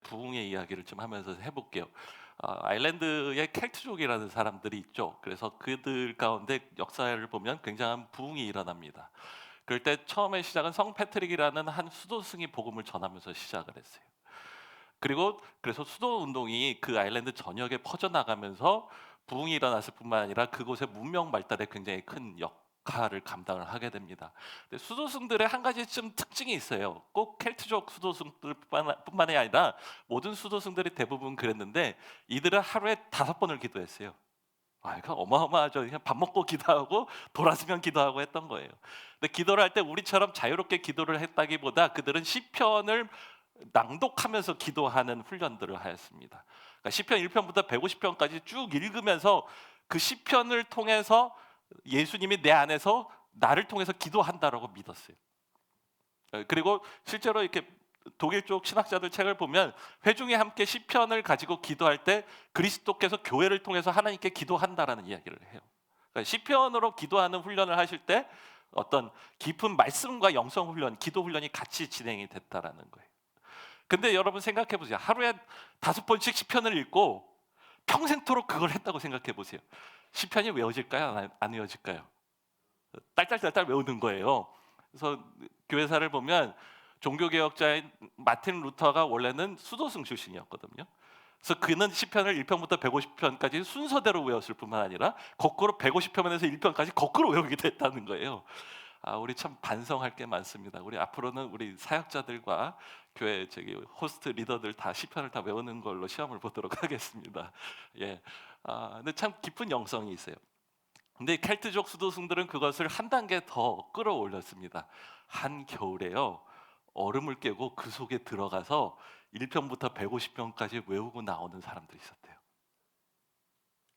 부흥의 이야기를 좀 하면서 해볼게요. 아일랜드에 켈트족이라는 사람들이 있죠. 그래서 그들 가운데 역사를 보면 굉장한 부흥이 일어납니다. 그럴 때 처음에 시작은 성 패트릭이라는 한 수도승이 복음을 전하면서 시작을 했어요. 그리고 그래서 수도 운동이 그 아일랜드 전역에 퍼져나가면서 부흥이 일어났을 뿐만 아니라 그곳의 문명 발달에 굉장히 큰 역할을 감당을 하게 됩니다. 근데 수도승들의 한 가지 좀 특징이 있어요. 꼭 켈트족 수도승들뿐만이 아니라 모든 수도승들이 대부분 그랬는데 이들은 하루에 5번을 기도했어요. 이거 어마어마하죠. 그냥 밥 먹고 기도하고 돌아서면 기도하고 했던 거예요. 근데 기도를 할 때 우리처럼 자유롭게 기도를 했다기보다 그들은 시편을 낭독하면서 기도하는 훈련들을 하였습니다. 그러니까 시편 1편부터 150편까지 쭉 읽으면서 그 시편을 통해서 예수님이 내 안에서 나를 통해서 기도한다라고 믿었어요. 그리고 실제로 이렇게 독일 쪽 신학자들 책을 보면 회중이 함께 시편을 가지고 기도할 때 그리스도께서 교회를 통해서 하나님께 기도한다라는 이야기를 해요. 그러니까 시편으로 기도하는 훈련을 하실 때 어떤 깊은 말씀과 영성 훈련, 기도 훈련이 같이 진행이 됐다라는 거예요. 근데 여러분 생각해 보세요. 하루에 5번씩 시편을 읽고 평생토록 그걸 했다고 생각해 보세요. 시편이 외워질까요? 안 외워질까요? 딸딸딸딸 외우는 거예요. 그래서 교회사를 보면 종교개혁자인 마틴 루터가 원래는 수도승 출신이었거든요. 그래서 그는 시편을 1편부터 150편까지 순서대로 외웠을 뿐만 아니라 거꾸로 150편에서 1편까지 거꾸로 외우게 됐다는 거예요. 우리 참 반성할 게 많습니다. 우리 앞으로는 우리 사역자들과 교회 호스트 리더들 다 시편을 다 외우는 걸로 시험을 보도록 하겠습니다. 예. 근데 참 깊은 영성이 있어요. 근데 켈트족 수도승들은 그것을 한 단계 더 끌어올렸습니다. 한 겨울에요. 얼음을 깨고 그 속에 들어가서 1편부터 150편까지 외우고 나오는 사람들이 있었대요.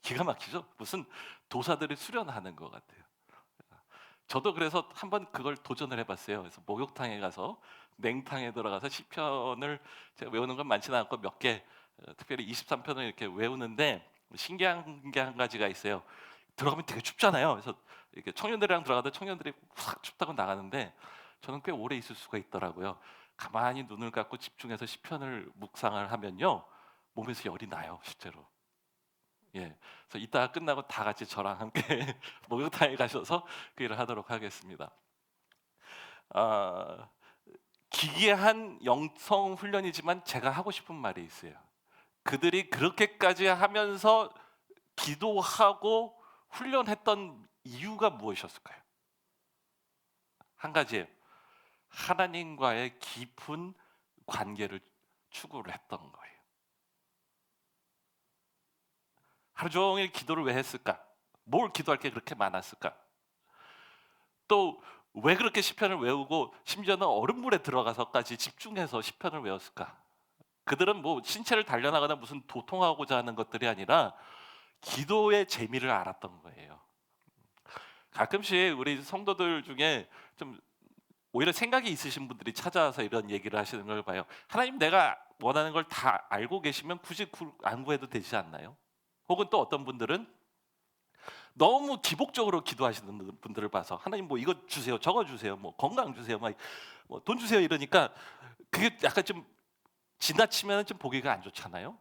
기가 막히죠? 무슨 도사들이 수련하는 것 같아요. 저도 그래서 한번 그걸 도전을 해봤어요. 그래서 목욕탕에 가서 냉탕에 들어가서 시편을 제가 외우는 건 많지는 않고 몇 개, 특별히 23편을 이렇게 외우는데 신기한 게 한 가지가 있어요. 들어가면 되게 춥잖아요. 그래서 이렇게 청년들이랑 들어가도 청년들이 확 춥다고 나가는데 저는 꽤 오래 있을 수가 있더라고요. 가만히 눈을 감고 집중해서 시편을 묵상을 하면요, 몸에서 열이 나요, 실제로. 예, 그래서 이따가 끝나고 다 같이 저랑 함께 목욕탕에 가셔서 그 일을 하도록 하겠습니다. 아, 기괴한 영성 훈련이지만 제가 하고 싶은 말이 있어요. 그들이 그렇게까지 하면서 기도하고 훈련했던 이유가 무엇이었을까요? 한 가지예요. 하나님과의 깊은 관계를 추구를 했던 거예요. 하루 종일 기도를 왜 했을까? 뭘 기도할 게 그렇게 많았을까? 또 왜 그렇게 시편을 외우고 심지어는 얼음물에 들어가서까지 집중해서 시편을 외웠을까? 그들은 뭐 신체를 단련하거나 무슨 도통하고자 하는 것들이 아니라 기도의 재미를 알았던 거예요. 가끔씩 우리 성도들 중에 좀 오히려 생각이 있으신 분들이 찾아와서 이런 얘기를 하시는 걸 봐요. 하나님, 내가 원하는 걸 다 알고 계시면 굳이 안 구해도 되지 않나요? 혹은 또 어떤 분들은 너무 기복적으로 기도하시는 분들을 봐서 하나님 뭐 이거 주세요, 저거 주세요, 뭐 건강 주세요, 돈 주세요 이러니까 그게 약간 좀 지나치면 좀 보기가 안 좋잖아요.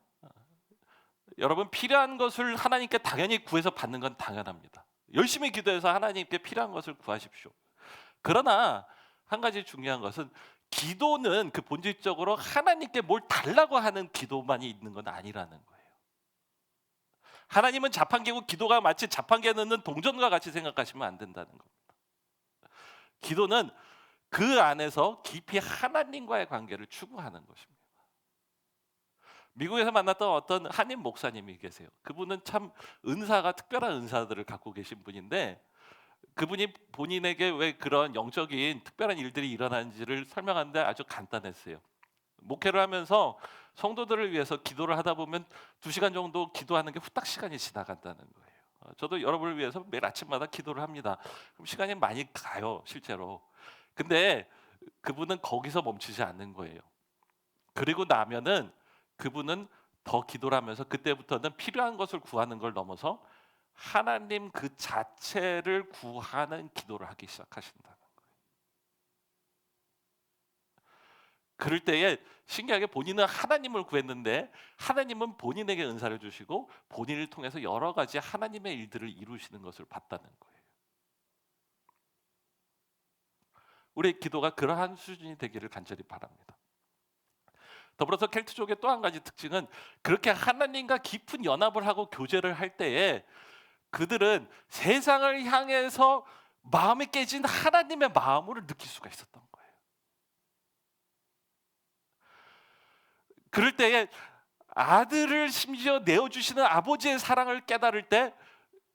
여러분, 필요한 것을 하나님께 당연히 구해서 받는 건 당연합니다. 열심히 기도해서 하나님께 필요한 것을 구하십시오. 그러나 한 가지 중요한 것은 기도는 그 본질적으로 하나님께 뭘 달라고 하는 기도만이 있는 건 아니라는 거예요. 하나님은 자판기고 기도가 마치 자판기에 넣는 동전과 같이 생각하시면 안 된다는 겁니다. 기도는 그 안에서 깊이 하나님과의 관계를 추구하는 것입니다. 미국에서 만났던 어떤 한인 목사님이 계세요. 그분은 참 은사가 특별한 은사들을 갖고 계신 분인데 그분이 본인에게 왜 그런 영적인 특별한 일들이 일어나는지를 설명하는데 아주 간단했어요. 목회를 하면서 성도들을 위해서 기도를 하다 보면 2시간 정도 기도하는 게 후딱 시간이 지나간다는 거예요. 저도 여러분을 위해서 매일 아침마다 기도를 합니다. 그럼 시간이 많이 가요, 실제로. 근데 그분은 거기서 멈추지 않는 거예요. 그리고 나면은 그분은 더 기도를 하면서 그때부터는 필요한 것을 구하는 걸 넘어서 하나님 그 자체를 구하는 기도를 하기 시작하신다는 거예요. 그럴 때에 신기하게 본인은 하나님을 구했는데 하나님은 본인에게 은사를 주시고 본인을 통해서 여러 가지 하나님의 일들을 이루시는 것을 봤다는 거예요. 우리의 기도가 그러한 수준이 되기를 간절히 바랍니다. 더불어서 켈트족의 또 한 가지 특징은 그렇게 하나님과 깊은 연합을 하고 교제를 할 때에 그들은 세상을 향해서 마음이 깨진 하나님의 마음을 느낄 수가 있었던 거예요. 그럴 때에 아들을 심지어 내어주시는 아버지의 사랑을 깨달을 때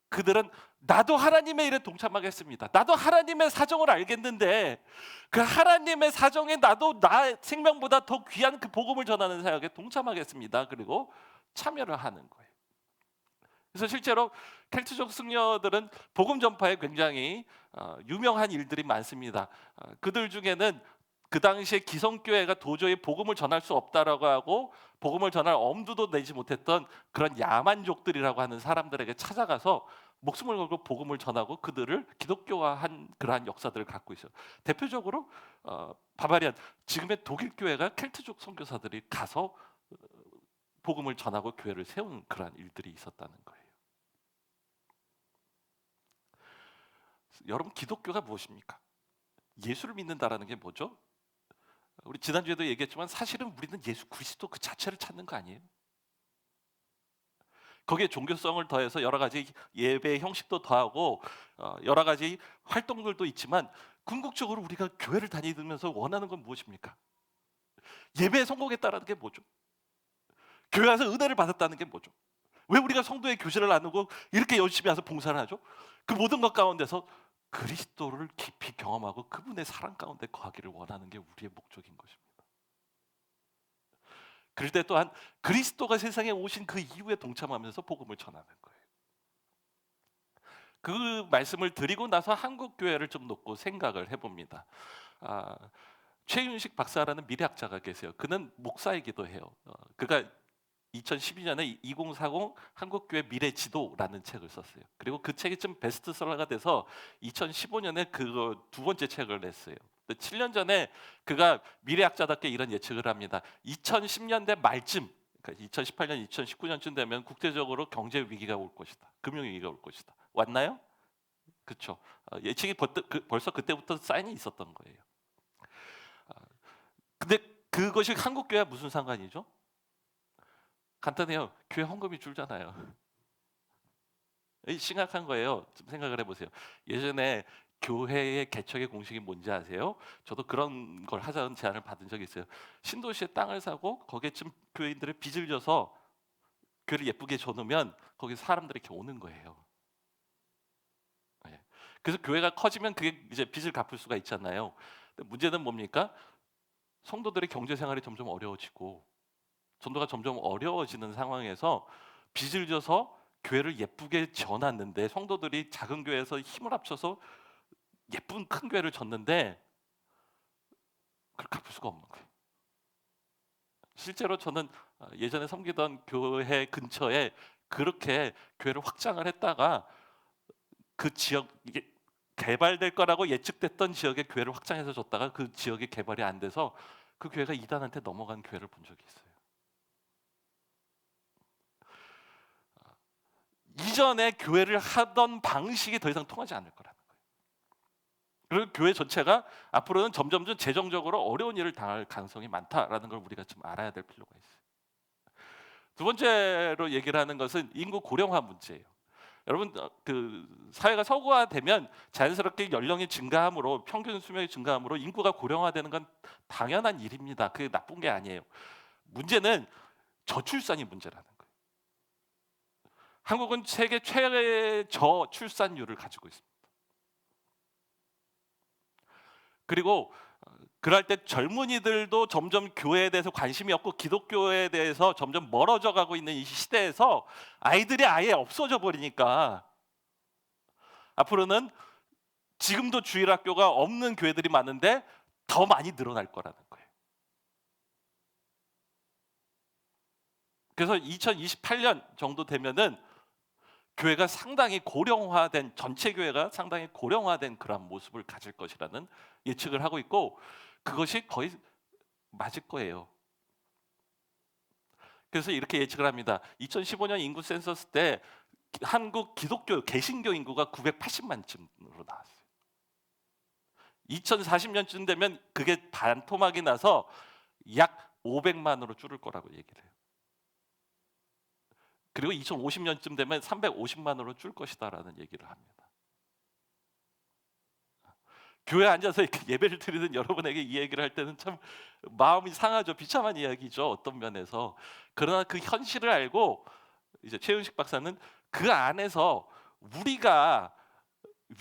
그들은 나도 하나님의 일에 동참하겠습니다. 나도 하나님의 사정을 알겠는데 그 하나님의 사정에 나도 나 생명보다 더 귀한 그 복음을 전하는 사역에 동참하겠습니다. 그리고 참여를 하는 거예요. 그래서 실제로 켈트족 승려들은 복음 전파에 굉장히 유명한 일들이 많습니다. 그들 중에는 그 당시에 기성교회가 도저히 복음을 전할 수 없다라고 하고 복음을 전할 엄두도 내지 못했던 그런 야만족들이라고 하는 사람들에게 찾아가서 목숨을 걸고 복음을 전하고 그들을 기독교화한 그러한 역사들을 갖고 있어요. 대표적으로 바바리안 지금의 독일 교회가 켈트족 선교사들이 가서 복음을 전하고 교회를 세운 그러한 일들이 있었다는 거예요. 여러분, 기독교가 무엇입니까? 예수를 믿는다라는 게 뭐죠? 우리 지난주에도 얘기했지만 사실은 우리는 예수 그리스도 그 자체를 찾는 거 아니에요? 거기에 종교성을 더해서 여러 가지 예배 형식도 더하고 여러 가지 활동들도 있지만 궁극적으로 우리가 교회를 다니면서 원하는 건 무엇입니까? 예배에 성공했다라는 게 뭐죠? 교회 와서 은혜를 받았다는 게 뭐죠? 왜 우리가 성도의 교제를 나누고 이렇게 열심히 와서 봉사를 하죠? 그 모든 것 가운데서 그리스도를 깊이 경험하고 그분의 사랑 가운데 거하기를 원하는 게 우리의 목적인 것입니다. 그럴 때 또한 그리스도가 세상에 오신 그 이후에 동참하면서 복음을 전하는 거예요. 그 말씀을 드리고 나서 한국 교회를 좀 놓고 생각을 해봅니다. 최윤식 박사라는 미래학자가 계세요. 그는 목사이기도 해요. 그가 2012년에 2040 한국교회 미래지도라는 책을 썼어요. 그리고 그 책이 좀 베스트셀러가 돼서 2015년에 그 두 번째 책을 냈어요. 7년 전에 그가 미래학자답게 이런 예측을 합니다. 2010년대 말쯤, 그러니까 2018년, 2019년쯤 되면 국제적으로 경제 위기가 올 것이다. 금융 위기가 올 것이다. 왔나요? 그렇죠. 예측이 벌써 그때부터 사인이 있었던 거예요. 근데 그것이 한국교회와 무슨 상관이죠? 간단해요. 교회 헌금이 줄잖아요. 심각한 거예요. 좀 생각을 해보세요. 예전에 교회의 개척의 공식이 뭔지 아세요? 저도 그런 걸 하자는 제안을 받은 적이 있어요. 신도시에 땅을 사고 거기에 좀 교회인들의 빚을 져서 교회를 예쁘게 줘놓으면 거기 사람들이 이렇게 오는 거예요. 네. 그래서 교회가 커지면 그게 이제 빚을 갚을 수가 있잖아요. 근데 문제는 뭡니까? 성도들의 경제 생활이 점점 어려워지고 전도가 점점 어려워지는 상황에서 빚을 져서 교회를 예쁘게 지어놨는데 성도들이 작은 교회에서 힘을 합쳐서 예쁜 큰 교회를 졌는데 그걸 갚을 수가 없는 거예요. 실제로 저는 예전에 섬기던 교회 근처에 그렇게 교회를 확장을 했다가 그 지역 이게 개발될 거라고 예측됐던 지역에 교회를 확장해서 줬다가 그 지역이 개발이 안 돼서 그 교회가 이단한테 넘어간 교회를 본 적이 있어요. 이전에 교회를 하던 방식이 더 이상 통하지 않을 거라는 거예요. 그리고 교회 전체가 앞으로는 점점 재정적으로 어려운 일을 당할 가능성이 많다라는 걸 우리가 좀 알아야 될 필요가 있어요. 두 번째로 얘기를 하는 것은 인구 고령화 문제예요. 여러분, 그 사회가 서구화되면 자연스럽게 연령이 증가함으로 평균 수명이 증가함으로 인구가 고령화되는 건 당연한 일입니다. 그게 나쁜 게 아니에요. 문제는 저출산이 문제라는 거예요. 한국은 세계 최대 저출산율을 가지고 있습니다. 그리고 그럴 때 젊은이들도 점점 교회에 대해서 관심이 없고 기독교에 대해서 점점 멀어져 가고 있는 이 시대에서 아이들이 아예 없어져 버리니까 앞으로는 지금도 주일학교가 없는 교회들이 많은데 더 많이 늘어날 거라는 거예요. 그래서 2028년 정도 되면은 교회가 상당히 고령화된, 전체 교회가 상당히 고령화된 그런 모습을 가질 것이라는 예측을 하고 있고, 그것이 거의 맞을 거예요. 그래서 이렇게 예측을 합니다. 2015년 인구 센서스 때 한국 기독교 개신교 인구가 980만쯤으로 나왔어요. 2040년쯤 되면 그게 반토막이 나서 약 500만으로 줄을 거라고 얘기를 해요. 그리고 2050년쯤 되면 350만으로 줄 것이다라는 얘기를 합니다. 교회에 앉아서 이렇게 예배를 드리는 여러분에게 이 얘기를 할 때는 참 마음이 상하죠. 비참한 이야기죠, 어떤 면에서. 그러나 그 현실을 알고 이제 최윤식 박사는 그 안에서 우리가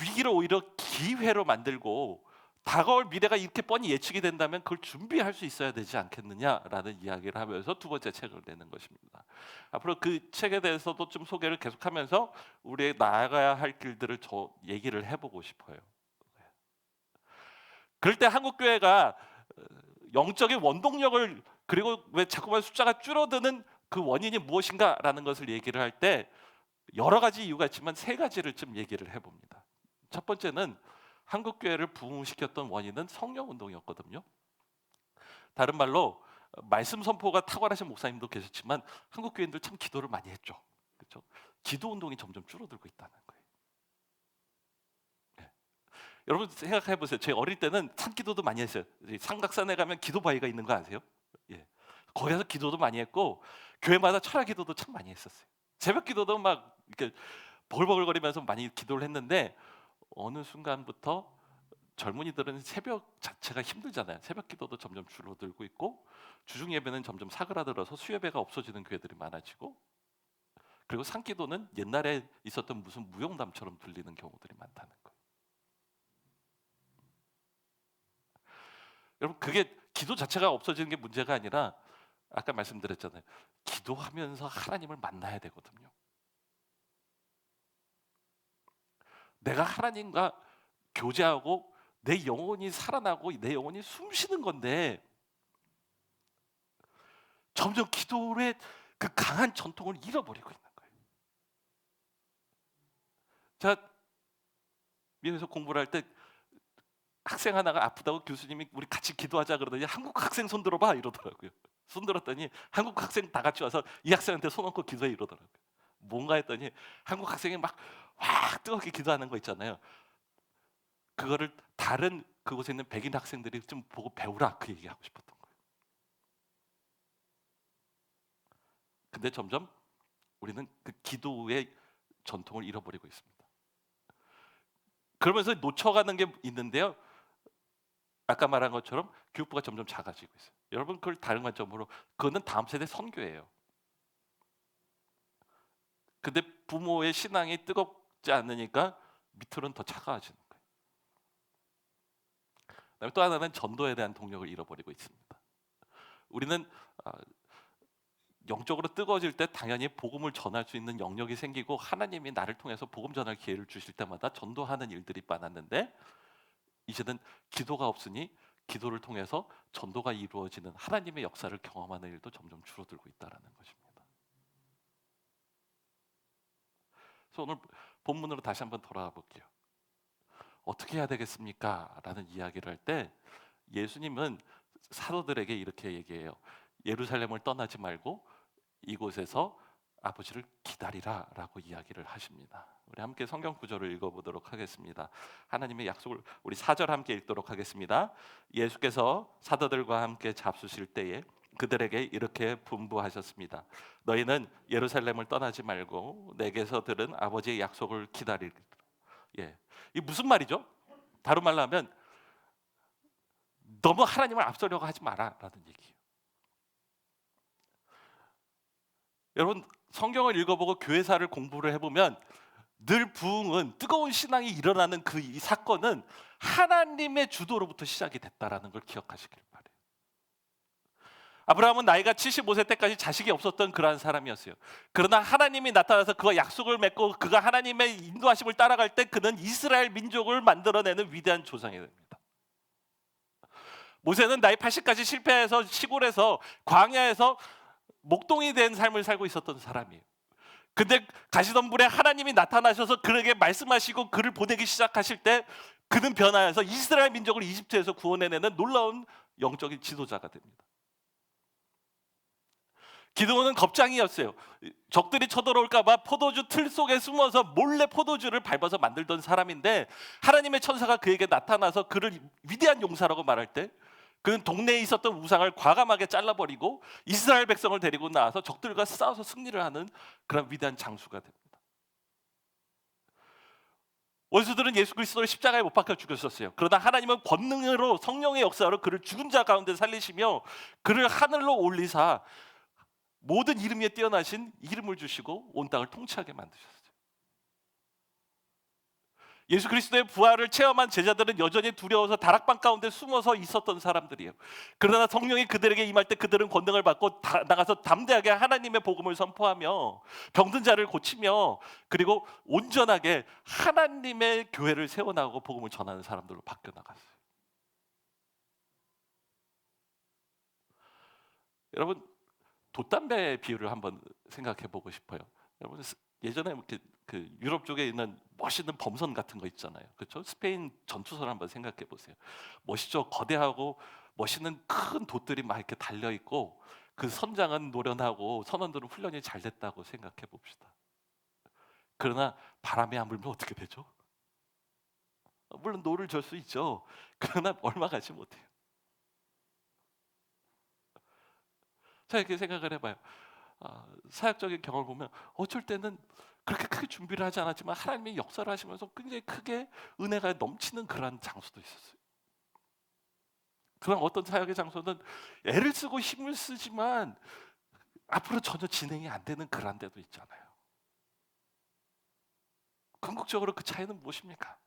위기를 오히려 기회로 만들고 다가올 미래가 이렇게 뻔히 예측이 된다면 그걸 준비할 수 있어야 되지 않겠느냐라는 이야기를 하면서 두 번째 책을 내는 것입니다. 앞으로 그 책에 대해서도 좀 소개를 계속하면서 우리의 나아가야 할 길들을 얘기를 해보고 싶어요. 그럴 때 한국 교회가 영적인 원동력을, 그리고 왜 자꾸만 숫자가 줄어드는 그 원인이 무엇인가라는 것을 얘기를 할 때 여러 가지 이유가 있지만 세 가지를 좀 얘기를 해봅니다. 첫 번째는 한국 교회를 부흥시켰던 원인은 성령 운동이었거든요. 다른 말로 말씀 선포가 탁월하신 목사님도 계셨지만 한국 교인들 참 기도를 많이 했죠. 그렇죠? 기도 운동이 점점 줄어들고 있다는 거예요. 네. 여러분 생각해 보세요. 제 어릴 때는 산기도도 많이 했어요. 삼각산에 가면 기도 바위가 있는 거 아세요? 예. 거기 가서 기도도 많이 했고 교회마다 철학 기도도 참 많이 했었어요. 새벽 기도도 막 이렇게 버글버글거리면서 많이 기도를 했는데 어느 순간부터 젊은이들은 새벽 자체가 힘들잖아요. 새벽 기도도 점점 줄어들고 있고 주중 예배는 점점 사그라들어서 수예배가 없어지는 교회들이 많아지고, 그리고 산기도는 옛날에 있었던 무슨 무용담처럼 들리는 경우들이 많다는 거예요. 여러분 그게 기도 자체가 없어지는 게 문제가 아니라 아까 말씀드렸잖아요. 기도하면서 하나님을 만나야 되거든요. 내가 하나님과 교제하고 내 영혼이 살아나고 내 영혼이 숨쉬는 건데 점점 기도의 그 강한 전통을 잃어버리고 있는 거예요. 제가 미국에서 공부를 할 때 학생 하나가 아프다고 교수님이 우리 같이 기도하자 그러더니 한국 학생 손 들어봐 이러더라고요. 손 들었더니 한국 학생 다 같이 와서 이 학생한테 손 얹고 기도해 이러더라고요. 뭔가 했더니 한국 학생이 막 확 뜨겁게 기도하는 거 있잖아요. 그거를 다른 그곳에 있는 백인 학생들이 좀 보고 배우라, 그 얘기하고 싶었던 거예요. 근데 점점 우리는 그 기도의 전통을 잃어버리고 있습니다. 그러면서 놓쳐가는 게 있는데요. 아까 말한 것처럼 교육부가 점점 작아지고 있어요. 여러분 그걸 다른 관점으로, 그거는 다음 세대 선교예요. 근데 부모의 신앙이 뜨겁지 않으니까 밑으로는 더 차가워지는 거예요. 그다음에 또 하나는 전도에 대한 동력을 잃어버리고 있습니다. 우리는 영적으로 뜨거워질 때 당연히 복음을 전할 수 있는 영역이 생기고 하나님이 나를 통해서 복음 전할 기회를 주실 때마다 전도하는 일들이 많았는데 이제는 기도가 없으니 기도를 통해서 전도가 이루어지는 하나님의 역사를 경험하는 일도 점점 줄어들고 있다는 것입니다. 그래서 오늘 본문으로 다시 한번 돌아가 볼게요. 어떻게 해야 되겠습니까? 라는 이야기를 할 때 예수님은 사도들에게 이렇게 얘기해요. 예루살렘을 떠나지 말고 이곳에서 아버지를 기다리라 라고 이야기를 하십니다. 우리 함께 성경 구절을 읽어보도록 하겠습니다. 하나님의 약속을 우리 4절 함께 읽도록 하겠습니다. 예수께서 사도들과 함께 잡수실 때에 그들에게 이렇게 분부하셨습니다. 너희는 예루살렘을 떠나지 말고 내게서 들은 아버지의 약속을 기다리라. 예, 이 무슨 말이죠? 다른 말로 하면 너무 하나님을 앞서려고 하지 마라라는 얘기예요. 여러분 성경을 읽어보고 교회사를 공부를 해보면 늘 부흥은, 뜨거운 신앙이 일어나는 그 이 사건은 하나님의 주도로부터 시작이 됐다라는 걸 기억하시길 바래요. 아브라함은 나이가 75세 때까지 자식이 없었던 그러한 사람이었어요. 그러나 하나님이 나타나서 그와 약속을 맺고 그가 하나님의 인도하심을 따라갈 때 그는 이스라엘 민족을 만들어내는 위대한 조상이 됩니다. 모세는 나이 80까지 실패해서 시골에서 광야에서 목동이 된 삶을 살고 있었던 사람이에요. 근데 가시덤불에 하나님이 나타나셔서 그에게 말씀하시고 그를 보내기 시작하실 때 그는 변화해서 이스라엘 민족을 이집트에서 구원해내는 놀라운 영적인 지도자가 됩니다. 기드온은 겁장이었어요. 적들이 쳐들어올까 봐 포도주 틀 속에 숨어서 몰래 포도주를 밟아서 만들던 사람인데, 하나님의 천사가 그에게 나타나서 그를 위대한 용사라고 말할 때 그는 동네에 있었던 우상을 과감하게 잘라버리고 이스라엘 백성을 데리고 나와서 적들과 싸워서 승리를 하는 그런 위대한 장수가 됩니다. 원수들은 예수 그리스도를 십자가에 못 박혀 죽였었어요. 그러나 하나님은 권능으로, 성령의 역사로 그를 죽은 자 가운데 살리시며 그를 하늘로 올리사 모든 이름 위에 뛰어나신 이름을 주시고 온 땅을 통치하게 만드셨어요. 예수 그리스도의 부활을 체험한 제자들은 여전히 두려워서 다락방 가운데 숨어서 있었던 사람들이에요. 그러나 성령이 그들에게 임할 때 그들은 권능을 받고 나가서 담대하게 하나님의 복음을 선포하며 병든 자를 고치며 그리고 온전하게 하나님의 교회를 세워나가고 복음을 전하는 사람들로 바뀌어 나갔어요. 여러분, 돛담배 비유를 한번 생각해 보고 싶어요. 여러분, 예전에 이렇게 그 유럽 쪽에 있는 멋있는 범선 같은 거 있잖아요. 그렇죠? 스페인 전투선 한번 생각해 보세요. 멋있죠? 거대하고 멋있는 큰 돛들이 막 이렇게 달려 있고 그 선장은 노련하고 선원들은 훈련이 잘 됐다고 생각해 봅시다. 그러나 바람이 안 불면 어떻게 되죠? 물론 노를 절 수 있죠. 그러나 얼마 가지 못해요. 자, 이렇게 생각을 해봐요. 사역적인 경험을 보면 어쩔 때는 그렇게 크게 준비를 하지 않았지만 하나님이 역사를 하시면서 굉장히 크게 은혜가 넘치는 그런 장소도 있었어요. 그런 어떤 사역의 장소는 애를 쓰고 힘을 쓰지만 앞으로 전혀 진행이 안 되는 그런 데도 있잖아요. 궁극적으로 그 차이는 무엇입니까?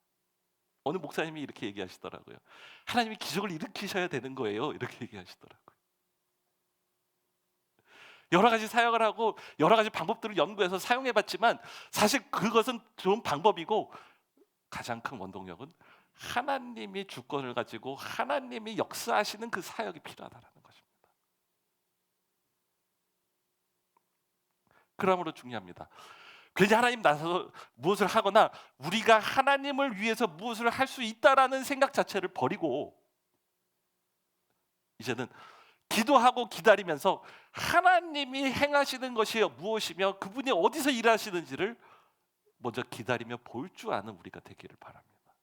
어느 목사님이 이렇게 얘기하시더라고요. 하나님이 기적을 일으키셔야 되는 거예요. 이렇게 얘기하시더라고요. 여러 가지 사역을 하고 여러 가지 방법들을 연구해서 사용해봤지만 사실 그것은 좋은 방법이고 가장 큰 원동력은 하나님이 주권을 가지고 하나님이 역사하시는 그 사역이 필요하다는 것입니다. 그러므로 중요합니다. 괜히 하나님 나서서 무엇을 하거나 우리가 하나님을 위해서 무엇을 할 수 있다라는 생각 자체를 버리고 이제는 기도하고 기다리면서 하나님이 행하시는 것이 무엇이며 그분이 어디서 일하시는지를 먼저 기다리며 볼 줄 아는 우리가 되기를 바랍니다.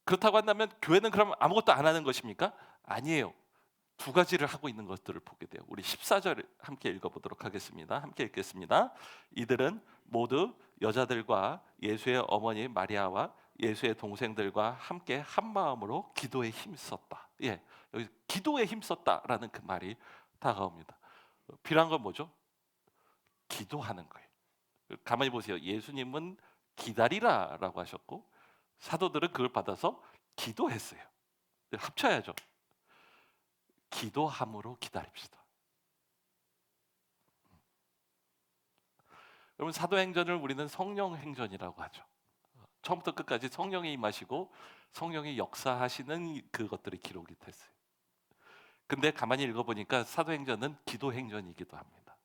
그렇다고 한다면 교회는 그럼 아무것도 안 하는 것입니까? 아니에요. 두 가지를 하고 있는 것들을 보게 돼요. 우리 14절 함께 읽어보도록 하겠습니다. 함께 읽겠습니다. 이들은 모두 여자들과 예수의 어머니 마리아와 예수의 동생들과 함께 한 마음으로 기도에 힘썼다. 예, 여기 기도에 힘썼다라는 그 말이 다가옵니다. 필요한 건 뭐죠? 기도하는 거예요. 가만히 보세요. 예수님은 기다리라라고 하셨고 사도들은 그걸 받아서 기도했어요. 합쳐야죠. 기도함으로 기다립시다. 여러분, 사도행전을 우리는 성령행전이라고 하죠. 처음부터 끝까지 성령이 임하시고 성령이 역사하시는 그것들이 기록이 됐어요. 근데 가만히 읽어보니까 사도행전은 기도행전이기도 합니다.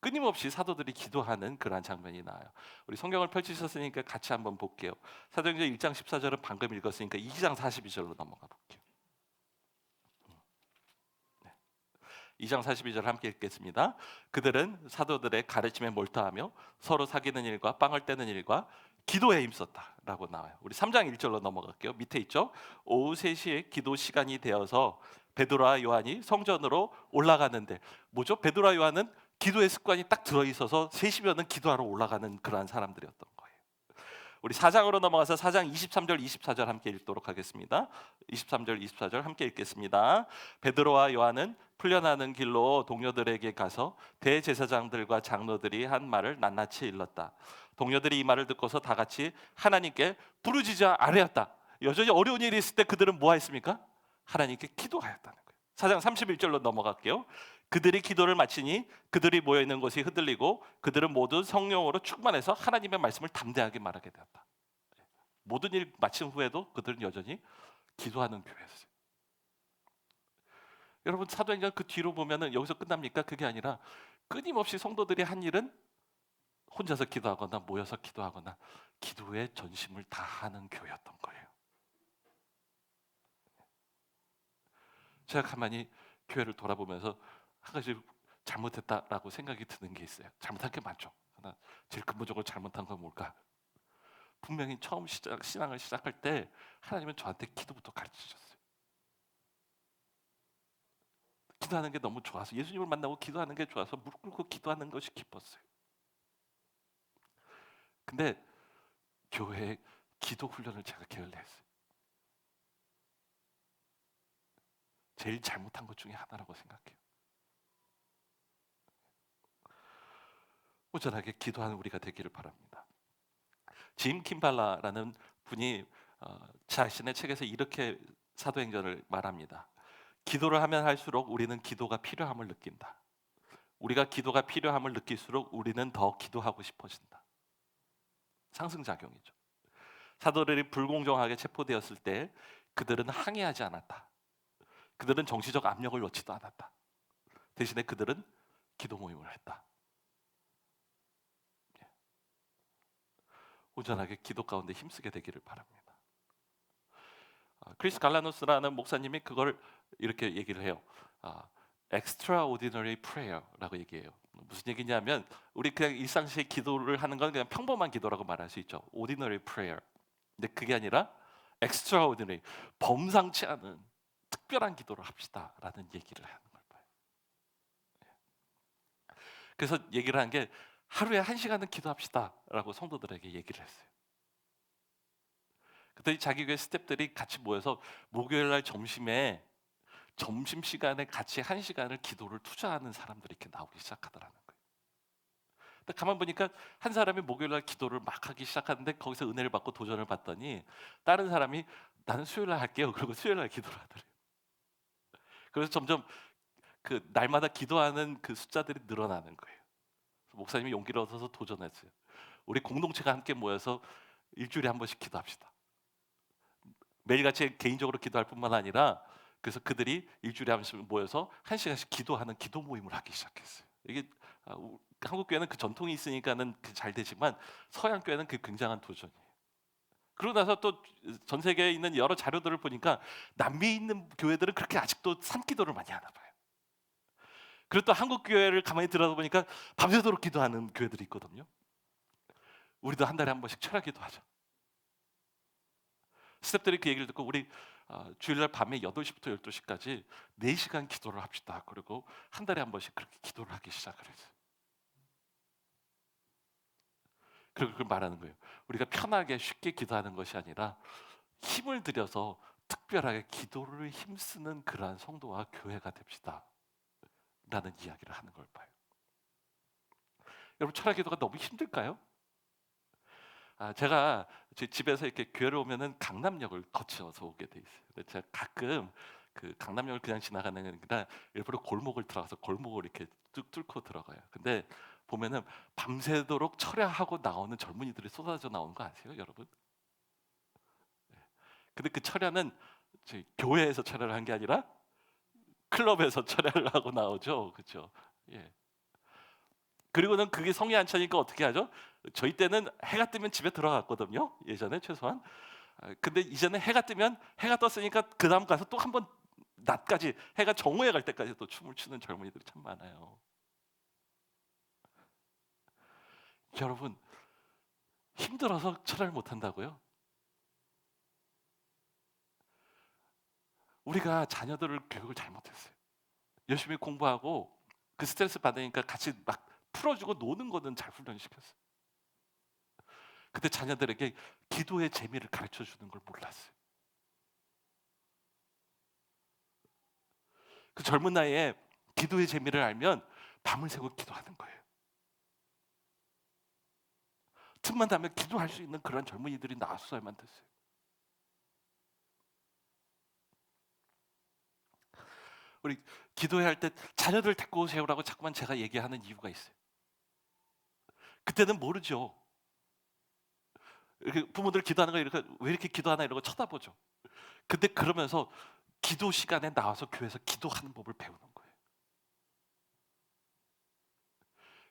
끊임없이 사도들이 기도하는 그러한 장면이 나와요. 우리 성경을 펼치셨으니까 같이 한번 볼게요. 사도행전 1장 14절은 방금 읽었으니까 2장 42절로 넘어가 볼게요. 2장 42절 함께 읽겠습니다. 그들은 사도들의 가르침에 몰두하며 서로 사귀는 일과 빵을 떼는 일과 기도에 힘썼다라고 나와요. 우리 3장 1절로 넘어갈게요. 밑에 있죠. 오후 3시에 기도 시간이 되어서 베드로와 요한이 성전으로 올라가는데 뭐죠? 베드로와 요한은 기도의 습관이 딱 들어있어서 3시면은 기도하러 올라가는 그러한 사람들이었던 거예요. 우리 4장으로 넘어가서 4장 23절 24절 함께 읽도록 하겠습니다. 23절 24절 함께 읽겠습니다. 베드로와 요한은 풀려나는 길로 동료들에게 가서 대제사장들과 장로들이 한 말을 낱낱이 일렀다. 동료들이 이 말을 듣고서 다 같이 하나님께 부르짖어 아뢰었다. 여전히 어려운 일이 있을 때 그들은 뭐 했습니까? 하나님께 기도하였다는 거예요. 4장 31절로 넘어갈게요. 그들이 기도를 마치니 그들이 모여 있는 곳이 흔들리고 그들은 모두 성령으로 충만해서 하나님의 말씀을 담대하게 말하게 되었다. 모든 일 마친 후에도 그들은 여전히 기도하는 교회였어요. 여러분, 사도행전 그 뒤로 보면은 여기서 끝납니까? 그게 아니라 끊임없이 성도들이 한 일은 혼자서 기도하거나 모여서 기도하거나 기도에 전심을 다하는 교회였던 거예요. 제가 가만히 교회를 돌아보면서 한 가지 잘못했다라고 생각이 드는 게 있어요. 잘못한 게 많죠. 그러나 제일 근본적으로 잘못한 건 뭘까? 분명히 처음 신앙을 시작할 때 하나님은 저한테 기도부터 가르치셨어요. 기도하는 게 너무 좋아서, 예수님을 만나고 기도하는 게 좋아서 무릎 꿇고 기도하는 것이 기뻤어요. 근데 교회에 기도 훈련을 제가 게을리했어요. 제일 잘못한 것 중에 하나라고 생각해요. 꾸준하게 기도하는 우리가 되기를 바랍니다. 짐 킴발라라는 분이 자신의 책에서 이렇게 사도행전을 말합니다. 기도를 하면 할수록 우리는 기도가 필요함을 느낀다. 우리가 기도가 필요함을 느낄수록 우리는 더 기도하고 싶어진다. 상승작용이죠. 사도들이 불공정하게 체포되었을 때 그들은 항의하지 않았다. 그들은 정치적 압력을 넣지도 않았다. 대신에 그들은 기도 모임을 했다. 온전하게 기도 가운데 힘쓰게 되기를 바랍니다. 크리스 갈라노스라는 목사님이 그걸 이렇게 얘기를 해요. extraordinary prayer라고 얘기해요. 무슨 얘기냐면 우리 그냥 일상시에 기도를 하는 건 그냥 평범한 기도라고 말할 수 있죠. ordinary prayer. 근데 그게 아니라 extraordinary, 범상치 않은 특별한 기도를 합시다라는 얘기를 하는 걸 봐요. 그래서 얘기를 한 게 하루에 1시간은 기도합시다라고 성도들에게 얘기를 했어요. 그랬더니 자기 교회 스태프들이 같이 모여서 목요일 날 점심시간에 같이 1시간을 기도를 투자하는 사람들이 이렇게 나오기 시작하더라는 거예요. 근데 가만 보니까 한 사람이 목요일 날 기도를 막 하기 시작하는데 거기서 은혜를 받고 도전을 받더니 다른 사람이 나는 수요일 날 할게요. 그리고 수요일 날 기도를 하더래요. 그래서 점점 그 날마다 기도하는 그 숫자들이 늘어나는 거예요. 목사님이 용기를 얻어서 도전했어요. 우리 공동체가 함께 모여서 일주일에 한 번씩 기도합시다. 매일같이 개인적으로 기도할 뿐만 아니라 그래서 그들이 일주일에 한 번씩 모여서 1시간씩 기도하는 기도 모임을 하기 시작했어요. 이게 한국 교회는 그 전통이 있으니까는 잘 되지만 서양 교회는 그 굉장한 도전이에요. 그러고 나서 또 전 세계에 있는 여러 자료들을 보니까 남미에 있는 교회들은 그렇게 아직도 산기도를 많이 하나 봐요. 그리고 또 한국 교회를 가만히 들여다보니까 밤새도록 기도하는 교회들이 있거든요. 우리도 한 달에 한 번씩 철야 기도하자. 스태프들이 그 얘기를 듣고 우리 주일날 밤에 8시부터 12시까지 4시간 기도를 합시다. 그리고 한 달에 한 번씩 그렇게 기도를 하기 시작을 했어요. 그리고 그걸 말하는 거예요. 우리가 편하게 쉽게 기도하는 것이 아니라 힘을 들여서 특별하게 기도를 힘쓰는 그러한 성도와 교회가 됩시다. 라는 이야기를 하는 걸 봐요. 여러분, 철야 기도가 너무 힘들까요? 제가 제 집에서 이렇게 교회를 오면은 강남역을 거쳐서 오게 돼 있어요. 근데 제가 가끔 그 강남역을 그냥 지나가는 게 아니라 일부러 골목을 들어가서 골목을 이렇게 뚝 뚫고 들어가요. 근데 보면은 밤새도록 철야하고 나오는 젊은이들이 쏟아져 나오는 거 아세요, 여러분? 네. 근데 그 철야는 저희 교회에서 철야를 한 게 아니라 클럽에서 철야를 하고 나오죠, 그렇죠? 예. 그리고는 그게 성이 안 차니까 어떻게 하죠? 저희 때는 해가 뜨면 집에 들어갔거든요. 예전에 최소한. 근데 이제는 해가 뜨면 해가 떴으니까 그 다음 가서 또 한 번 낮까지 해가 정오에 갈 때까지 또 춤을 추는 젊은이들이 참 많아요. 여러분, 힘들어서 철야를 못 한다고요? 우리가 자녀들을 교육을 잘못했어요. 열심히 공부하고 그 스트레스 받으니까 같이 막 풀어주고 노는 거는 잘 훈련시켰어요. 근데 자녀들에게 기도의 재미를 가르쳐 주는 걸 몰랐어요. 그 젊은 나이에 기도의 재미를 알면 밤을 새고 기도하는 거예요. 틈만 나면 기도할 수 있는 그런 젊은이들이 나왔어야만 됐어요. 우리 기도회 할 때 자녀들 데리고 오세요라고 자꾸만 제가 얘기하는 이유가 있어요. 그때는 모르죠. 이렇게 부모들 기도하는 거 이렇게 왜 이렇게 기도하나 이러고 쳐다보죠. 근데 그러면서 기도 시간에 나와서 교회에서 기도하는 법을 배우는 거예요.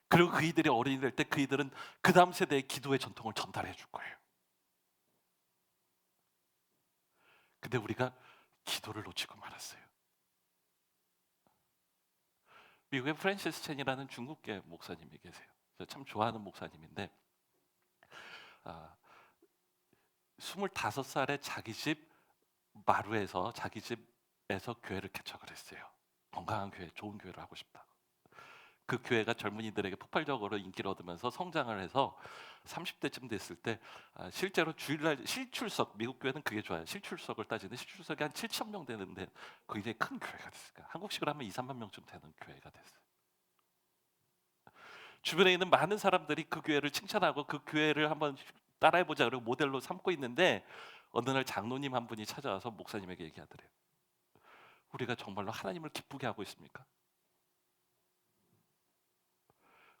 그리고 그이들이 어른이 될 때 그이들은 그 다음 세대의 기도의 전통을 전달해 줄 거예요. 근데 우리가 기도를 놓치고 말았어요. 미국에 프랜시스 첸이라는 중국계 목사님이 계세요. 제가 참 좋아하는 목사님인데, 아, 25살에 자기 집 마루에서, 자기 집에서 교회를 개척을 했어요. 건강한 교회, 좋은 교회를 하고 싶다. 그 교회가 젊은이들에게 폭발적으로 인기를 얻으면서 성장을 해서 30대쯤 됐을 때 실제로 주일날 실출석, 미국 교회는 그게 좋아요. 실출석을 따지는 실출석이 한 7천 명 되는데 굉장히 큰 교회가 됐어요. 한국식으로 하면 2, 3만 명쯤 되는 교회가 됐어요. 주변에 있는 많은 사람들이 그 교회를 칭찬하고 그 교회를 한번 따라해보자 그리고 모델로 삼고 있는데, 어느 날 장로님 한 분이 찾아와서 목사님에게 얘기하더래요. 우리가 정말로 하나님을 기쁘게 하고 있습니까?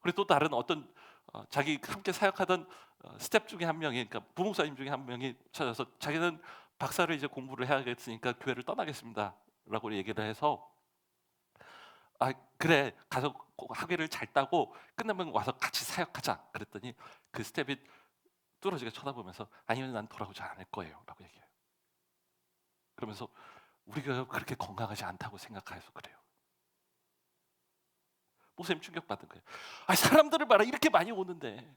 그리고 또 다른 어떤 자기 함께 사역하던 스텝 중에 한 명이, 그러니까 부목사님 중에 한 명이 찾아서 자기는 박사를 이제 공부를 해야겠으니까 교회를 떠나겠습니다라고 얘기를 해서, 아 그래 가서 꼭 학위를 잘 따고 끝나면 와서 같이 사역하자 그랬더니 그 스텝이 뚫어지게 쳐다보면서 아니면 난 돌아오지 않을 거예요라고 얘기해요. 그러면서 우리가 그렇게 건강하지 않다고 생각해서 그래요. 목사님 충격받은 거예요. 아 사람들을 봐라, 이렇게 많이 오는데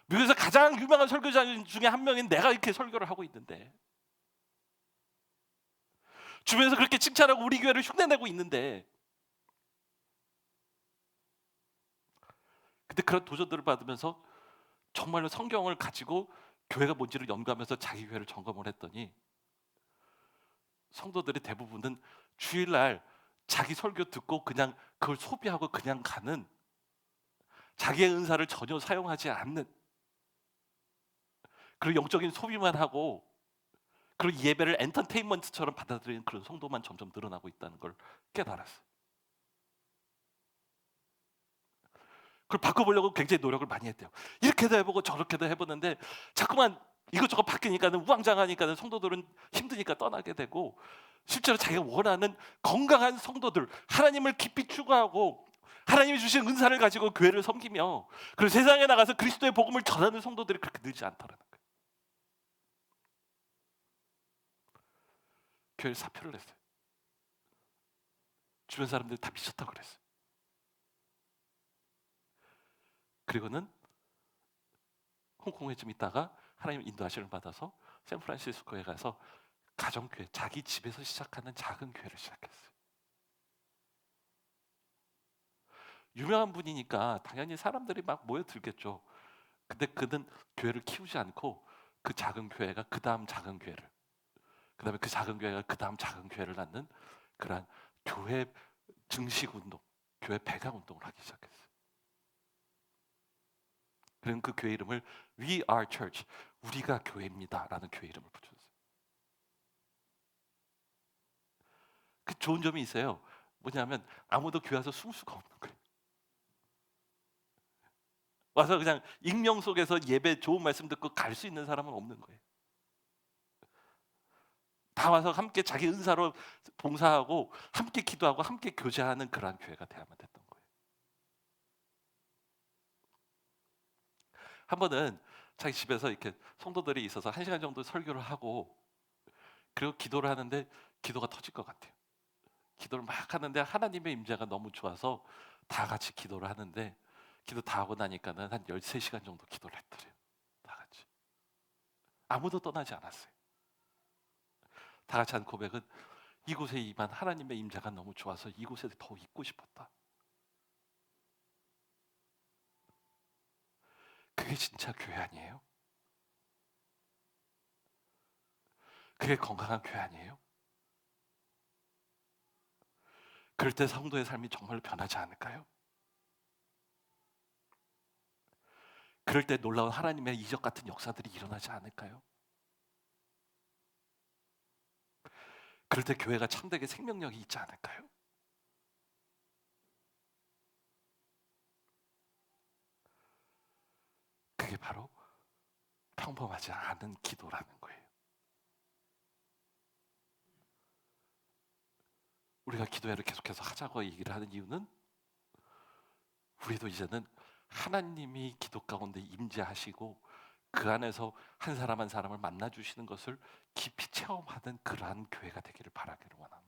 미국에서 가장 유명한 설교자 중에 한 명인 내가 이렇게 설교를 하고 있는데, 주변에서 그렇게 칭찬하고 우리 교회를 흉내내고 있는데, 근데 그런 도전들을 받으면서 정말로 성경을 가지고 교회가 뭔지를 연구하면서 자기 교회를 점검을 했더니 성도들의 대부분은 주일날 자기 설교 듣고 그냥 그걸 소비하고 그냥 가는, 자기의 은사를 전혀 사용하지 않는, 그리고 영적인 소비만 하고 그리고 예배를 엔터테인먼트처럼 받아들이는 그런 성도만 점점 늘어나고 있다는 걸 깨달았어요. 그걸 바꿔보려고 굉장히 노력을 많이 했대요. 이렇게도 해보고 저렇게도 해보는데 자꾸만 이것저것 바뀌니까는 우왕좌왕하니까는 성도들은 힘드니까 떠나게 되고, 실제로 자기가 원하는 건강한 성도들, 하나님을 깊이 추구하고 하나님이 주신 은사를 가지고 교회를 섬기며 그리고 세상에 나가서 그리스도의 복음을 전하는 성도들이 그렇게 늘지 않더라는 거예요. 교회를 사표를 냈어요. 주변 사람들이 다 미쳤다고 그랬어요. 그리고는 홍콩에 좀 있다가 하나님 인도하심을 받아서 샌프란시스코에 가서 가정교회, 자기 집에서 시작하는 작은 교회를 시작했어요. 유명한 분이니까 당연히 사람들이 막 모여들겠죠. 근데 그는 교회를 키우지 않고 그 작은 교회가 그 다음 작은 교회를, 그 다음에 그 작은 교회가 그 다음 작은 교회를 낳는 그러한 교회 증식 운동, 교회 배강 운동을 하기 시작했어요. 그는 그 교회 이름을 We Are Church, 우리가 교회입니다 라는 교회 이름을 붙였어요. 그 좋은 점이 있어요. 뭐냐면 아무도 교회 와서 숨을 수가 없는 거예요. 와서 그냥 익명 속에서 예배 좋은 말씀 듣고 갈 수 있는 사람은 없는 거예요. 다 와서 함께 자기 은사로 봉사하고 함께 기도하고 함께 교제하는 그러한 교회가 돼야만 됐던 거예요. 한 번은 자기 집에서 이렇게 성도들이 있어서 1시간 정도 설교를 하고 그리고 기도를 하는데 기도가 터질 것 같아요. 기도를 막 하는데 하나님의 임재가 너무 좋아서 다 같이 기도를 하는데, 기도 다 하고 나니까는 한 13시간 정도 기도를 했더래요. 다 같이. 아무도 떠나지 않았어요. 다 같이 한 고백은 이곳에 임한 하나님의 임재가 너무 좋아서 이곳에 더 있고 싶었다. 그게 진짜 교회 아니에요? 그게 건강한 교회 아니에요? 그럴 때 성도의 삶이 정말로 변하지 않을까요? 그럴 때 놀라운 하나님의 이적 같은 역사들이 일어나지 않을까요? 그럴 때 교회가 참되게 생명력이 있지 않을까요? 그게 바로 평범하지 않은 기도라는 거예요. 우리가 기도회를 계속해서 하자고 얘기를 하는 이유는 우리도 이제는 하나님이 기도 가운데 임재하시고 그 안에서 한 사람 한 사람을 만나 주시는 것을 깊이 체험하는 그러한 교회가 되기를 바라기를 원합니다.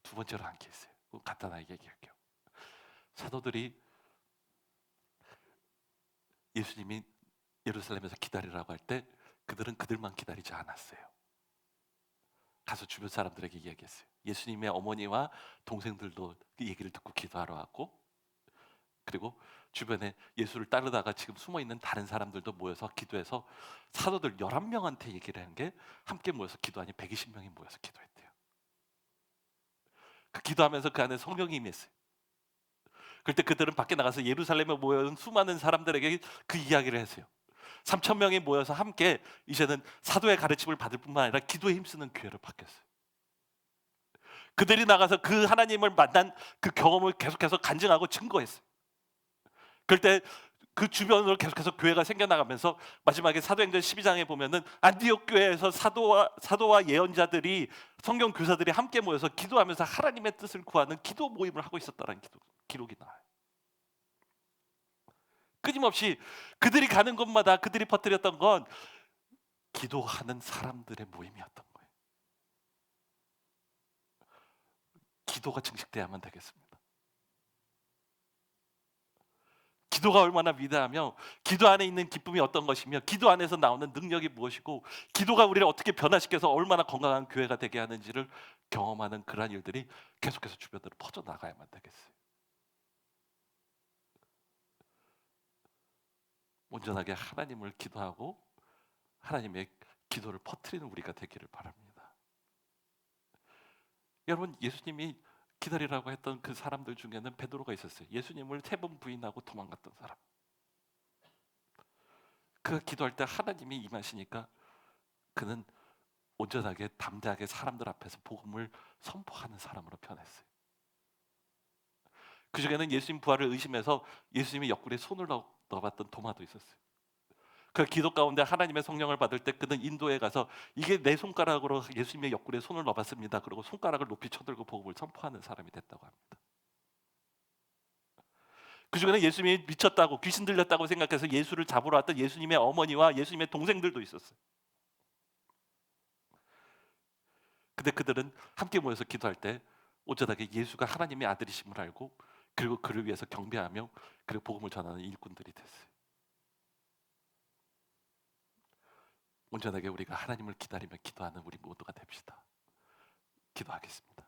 두 번째로 한 게 있어요. 간단하게 얘기할게요. 사도들이 예수님이 예루살렘에서 기다리라고 할 때 그들은 그들만 기다리지 않았어요. 가서 주변 사람들에게 이야기했어요. 예수님의 어머니와 동생들도 그 얘기를 듣고 기도하러 왔고, 그리고 주변에 예수를 따르다가 지금 숨어있는 다른 사람들도 모여서 기도해서 사도들 11명한테 얘기를 한 게 함께 모여서 기도하니 120명이 모여서 기도했대요. 그 기도하면서 그 안에 성령이 임했어요. 그때 그들은 밖에 나가서 예루살렘에 모여있는 수많은 사람들에게 그 이야기를 했어요. 3천 명이 모여서 함께 이제는 사도의 가르침을 받을 뿐만 아니라 기도에 힘쓰는 기회를 받겠어요. 그들이 나가서 그 하나님을 만난 그 경험을 계속해서 간증하고 증거했어요. 그럴 때 그 주변으로 계속해서 교회가 생겨나가면서 마지막에 사도행전 12장에 보면은 안디옥 교회에서 사도와 예언자들이 성경 교사들이 함께 모여서 기도하면서 하나님의 뜻을 구하는 기도 모임을 하고 있었다는 기록이 나와요. 끊임없이 그들이 가는 곳마다 그들이 퍼뜨렸던 건 기도하는 사람들의 모임이었던 거예요. 기도가 증식돼야만 되겠습니다. 기도가 얼마나 위대하며 기도 안에 있는 기쁨이 어떤 것이며 기도 안에서 나오는 능력이 무엇이고 기도가 우리를 어떻게 변화시켜서 얼마나 건강한 교회가 되게 하는지를 경험하는 그러한 일들이 계속해서 주변으로 퍼져나가야만 되겠어요. 온전하게 하나님을 기도하고 하나님의 기도를 퍼뜨리는 우리가 되기를 바랍니다. 여러분, 예수님이 기다리라고 했던 그 사람들 중에는 베드로가 있었어요. 예수님을 3번 부인하고 도망갔던 사람. 그가 기도할 때 하나님이 임하시니까 그는 온전하게 담대하게 사람들 앞에서 복음을 선포하는 사람으로 변했어요. 그 중에는 예수님 부활을 의심해서 예수님의 옆구리에 손을 넣어봤던 도마도 있었어요. 그 기도 가운데 하나님의 성령을 받을 때 그는 인도에 가서 이게 내 손가락으로 예수님의 옆구리에 손을 넣어봤습니다. 그리고 손가락을 높이 쳐들고 복음을 선포하는 사람이 됐다고 합니다. 그 중에는 예수님이 미쳤다고 귀신 들렸다고 생각해서 예수를 잡으러 왔던 예수님의 어머니와 예수님의 동생들도 있었어요. 근데 그들은 함께 모여서 기도할 때 온전하게 예수가 하나님의 아들이심을 알고 그리고 그를 위해서 경배하며 그리고 복음을 전하는 일꾼들이 됐어요. 온전하게 우리가 하나님을 기다리며 기도하는 우리 모두가 됩시다. 기도하겠습니다.